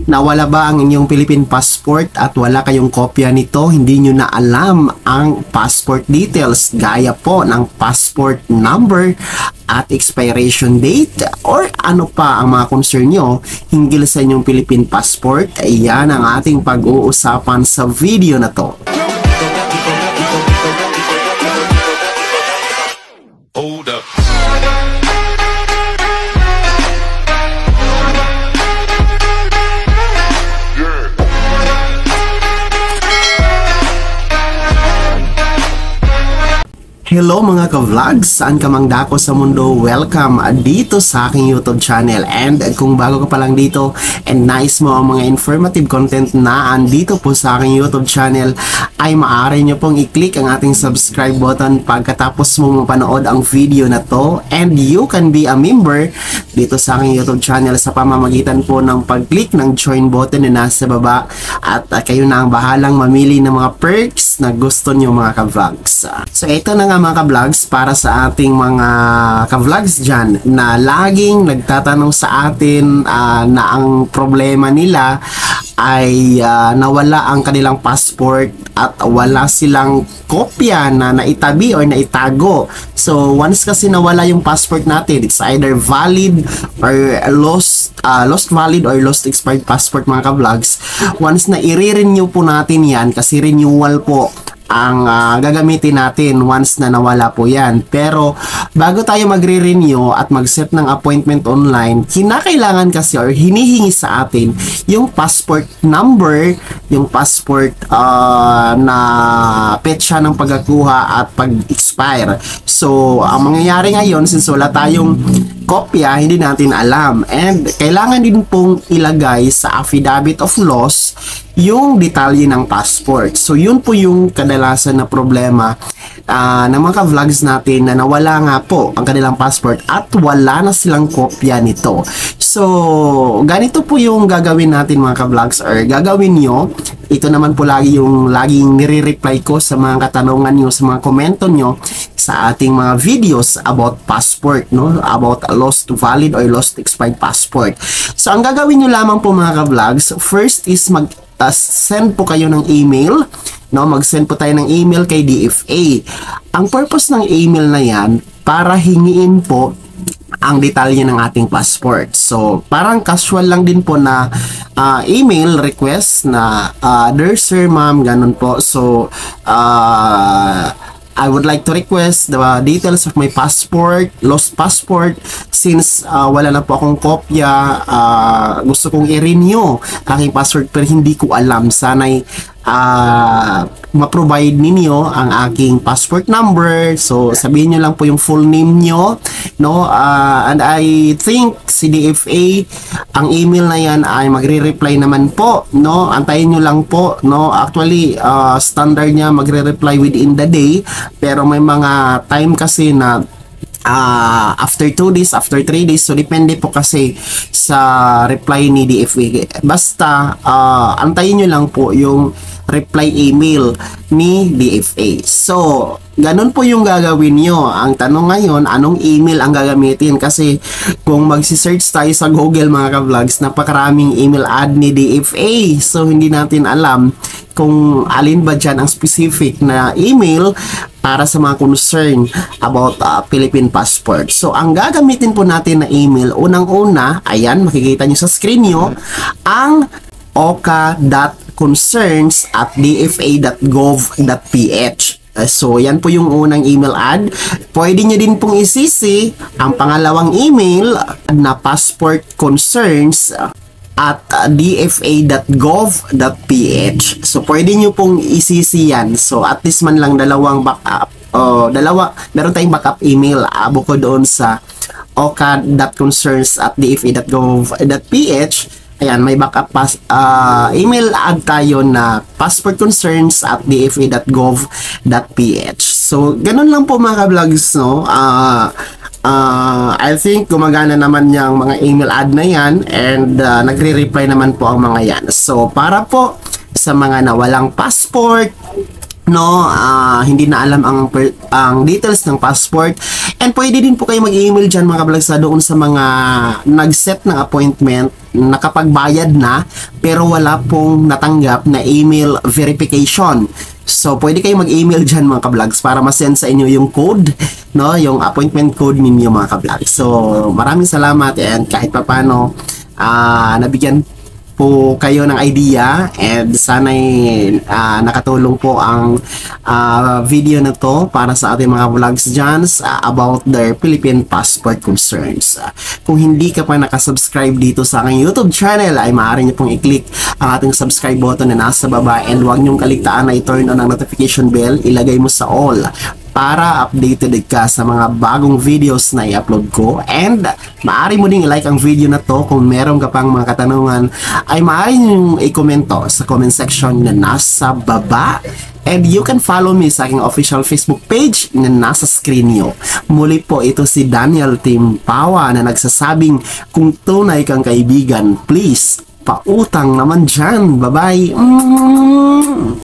Nawala ba ang inyong Philippine passport at wala kayong kopya nito? Hindi nyo na alam ang passport details gaya po ng passport number at expiration date or ano pa ang mga concern nyo hinggil sa inyong Philippine passport? Ayan ang ating pag-uusapan sa video na to. Hold up. Hello mga ka-vlogs, saan ka mang dako sa mundo, welcome dito sa aking YouTube channel. And kung bago ka pa lang dito and nice mo ang mga informative content na andito po sa aking YouTube channel, ay maaari nyo pong i-click ang ating subscribe button pagkatapos mo mapanood ang video na to. And you can be a member dito sa aking YouTube channel sa pamamagitan po ng pag-click ng join button na nasa baba. At kayo na ang bahalang mamili ng mga perks na gusto nyo mga ka-vlogs. So ito na nga mga ka-vlogs para sa ating mga ka-vlogs dyan na laging nagtatanong sa atin na ang problema nila ay nawala ang kanilang passport at wala silang kopya na naitabi or naitago. So once kasi nawala yung passport natin, it's either valid or lost valid or lost expired passport mga ka-vlogs. Once na i-renew po natin yan, kasi renewal po ang gagamitin natin once na nawala po yan. Pero bago tayo magre-renew at mag-set ng appointment online, kinakailangan kasi or hinihingi sa atin yung passport number, yung passport na petsa ng pagkakuha at pag-expire. So ang mangyayari ngayon, since wala tayong kopya, hindi natin alam, and kailangan din pong ilagay sa affidavit of loss yung detalye ng passport. So yun po yung kadalasan na problema ng mga ka-vlogs natin na nawala nga po ang kanilang passport at wala na silang kopya nito. So ganito po yung gagawin natin mga ka-vlogs, or gagawin nyo. Ito naman po lagi yung laging nire-reply ko sa mga katanungan nyo, sa mga komento nyo sa ating mga videos about passport, no? About lost valid or lost expired passport. So ang gagawin nyo lamang po mga ka-vlogs, first is send po kayo ng email, no? Mag-send po tayo ng email kay DFA. Ang purpose ng email na yan, para hingiin po ang detalye ng ating passport. So parang casual lang din po na email request na dear sir, ma'am, ganun po. So I would like to request the details of my passport, lost passport, since wala na po akong kopya. Gusto kong i-renew aking passport pero hindi ko alam. Sana'y ma-provide ninyo ang aking passport number. So sabihin nyo lang po yung full name nyo, no? And I think si DFA, ang email na yan ay magre-reply naman po, no? Antayin nyo lang po, no? Actually standard niya magre-reply within the day, pero may mga time kasi na after 2 days, after 3 days. So depende po kasi sa reply ni DFA. Basta antayin nyo lang po yung reply email ni DFA. So ganun po yung gagawin nyo. Ang tanong ngayon, anong email ang gagamitin? Kasi kung magsi-search tayo sa Google mga ka-vlogs, napakaraming email ad ni DFA. So hindi natin alam kung alin ba dyan ang specific na email para sa mga concern about Philippine passport. So ang gagamitin po natin na email, unang-una, ayan, makikita nyo sa screen nyo, ang oka.concerns@dfa.gov.ph. So yan po yung unang email ad. Pwede nyo din pong isisi ang pangalawang email na passportconcerns@dfa.gov.ph. So pwede nyo pong isisi yan. So at least man lang dalawang backup. Meron tayong backup email bukod doon sa oka.concerns@dfa.gov.ph. Ayan, may backup email ad tayo na passportconcerns@dfa.gov.ph. So ganun lang po mga ka-vlogs, no? I think gumagana naman yung mga email ad na yan, and nagre-reply naman po ang mga yan. So para po sa mga nawalang passport, hindi na alam ang details ng passport. And pwede din po kayo mag-email dyan mga kablog sa doon sa mga nag-set ng appointment, nakapagbayad na pero wala pong natanggap na email verification. So pwede kayo mag-email dyan mga kablogs para ma-send sa inyo yung code, yung appointment code ninyo mga kablogs. So maraming salamat, and kahit papano nabigyan po kayo ng idea, and sana'y nakatulong po ang video na to para sa ating mga vlogs dyan about their Philippine passport concerns. Kung hindi ka pa nakasubscribe dito sa aking YouTube channel, ay maaari niyo pong i-click ang ating subscribe button na nasa baba, and huwag niyong kaligtaan na i-turn on ang notification bell, ilagay mo sa all para updated ka sa mga bagong videos na i-upload ko. And maaari mo ding i-like ang video na to. Kung meron ka pang mga katanungan, ay maaari nyo i-komento sa comment section na nasa baba. And you can follow me sa aking official Facebook page na nasa screen nyo. Muli po, ito si Daniel Timpawa na nagsasabing, kung tunay kang kaibigan, please, pautang naman dyan. Bye-bye!